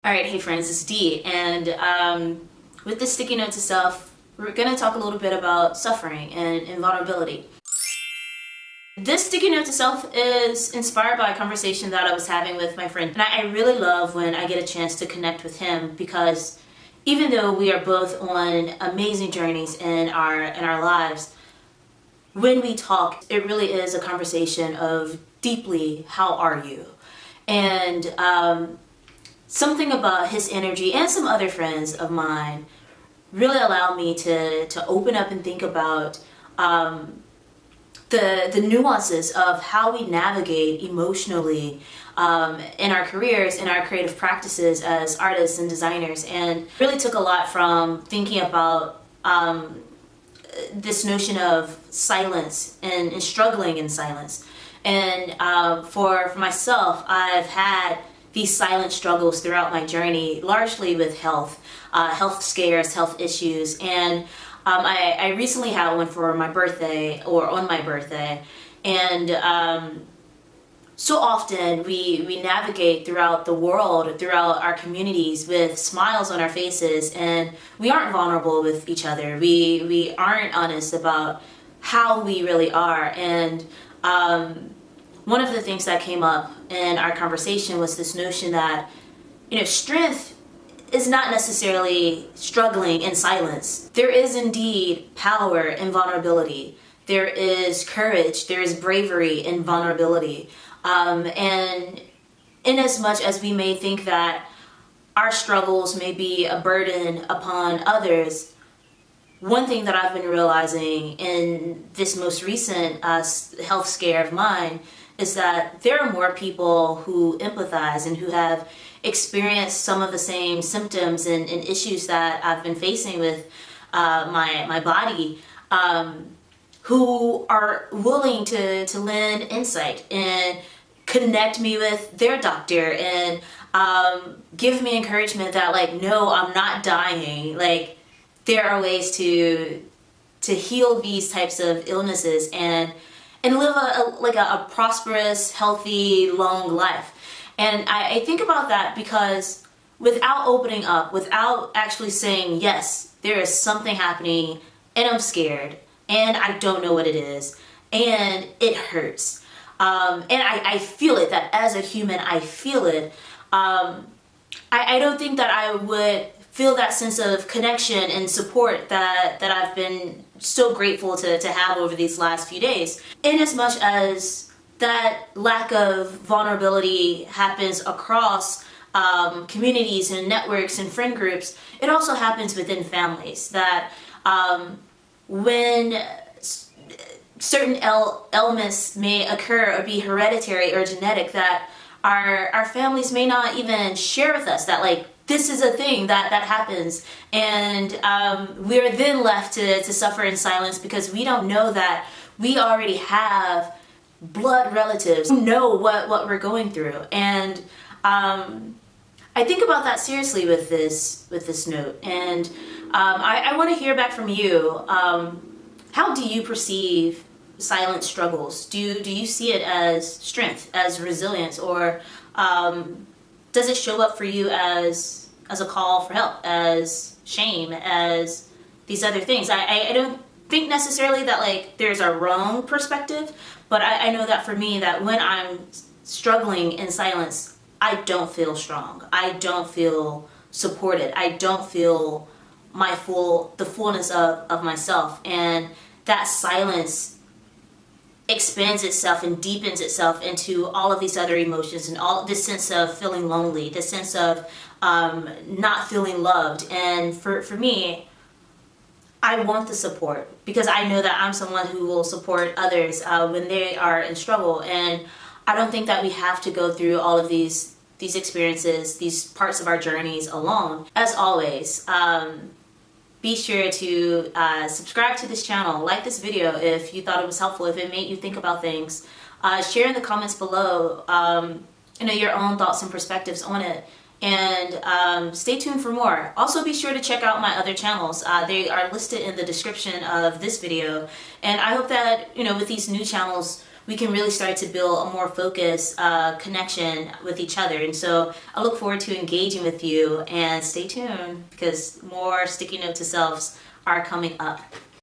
All right, hey friends, it's Dee, and with this sticky note to self, we're going to talk a little bit about suffering and vulnerability. This sticky note to self is inspired by a conversation that I was having with my friend, and I really love when I get a chance to connect with him because even though we are both on amazing journeys in our lives, when we talk, it really is a conversation of deeply, how are you? And something about his energy and some other friends of mine really allowed me to open up and think about the nuances of how we navigate emotionally in our careers, in our creative practices as artists and designers, and really took a lot from thinking about this notion of silence and struggling in silence. And for myself, I've had these silent struggles throughout my journey, largely with health scares, health issues, and I recently had one for my birthday, or on my birthday, and so often we navigate throughout the world, throughout our communities with smiles on our faces, and we aren't vulnerable with each other. We aren't honest about how we really are, and one of the things that came up in our conversation was this notion that, strength is not necessarily struggling in silence. There is indeed power in vulnerability. There is courage, there is bravery in vulnerability. And in as much as we may think that our struggles may be a burden upon others, one thing that I've been realizing in this most recent health scare of mine is that there are more people who empathize and who have experienced some of the same symptoms and issues that I've been facing with my body, who are willing to lend insight and connect me with their doctor and give me encouragement that, like, no, I'm not dying. Like, there are ways to heal these types of illnesses and live a prosperous, healthy, long life. And I think about that because without opening up, without actually saying, yes, there is something happening and I'm scared and I don't know what it is and it hurts. And I feel it, that as a human, I feel it. I don't think that I would feel that sense of connection and support that I've been so grateful to have over these last few days. In as much as that lack of vulnerability happens across communities and networks and friend groups, it also happens within families. That when certain elements may occur or be hereditary or genetic, that our families may not even share with us that, like, this is a thing that happens, and we're then left to suffer in silence because we don't know that we already have blood relatives who know what we're going through. And I think about that seriously with this note, and I want to hear back from you. How do you perceive silent struggles? Do you see it as strength, as resilience, or does it show up for you as a call for help, as shame, as these other things? I don't think necessarily that, like, there's a wrong perspective, but I know that for me, that when I'm struggling in silence, I don't feel strong. I don't feel supported. I don't feel the fullness of myself. And that silence expands itself and deepens itself into all of these other emotions and all this sense of feeling lonely, this sense of not feeling loved. And for me, I want the support because I know that I'm someone who will support others when they are in struggle. And I don't think that we have to go through all of these experiences, these parts of our journeys alone. As always, be sure to subscribe to this channel, like this video if you thought it was helpful, if it made you think about things. Share in the comments below your own thoughts and perspectives on it. And stay tuned for more. Also, be sure to check out my other channels. They are listed in the description of this video. And I hope that, with these new channels, we can really start to build a more focused connection with each other. And so I look forward to engaging with you, and stay tuned because more Sticky Note to Selves are coming up.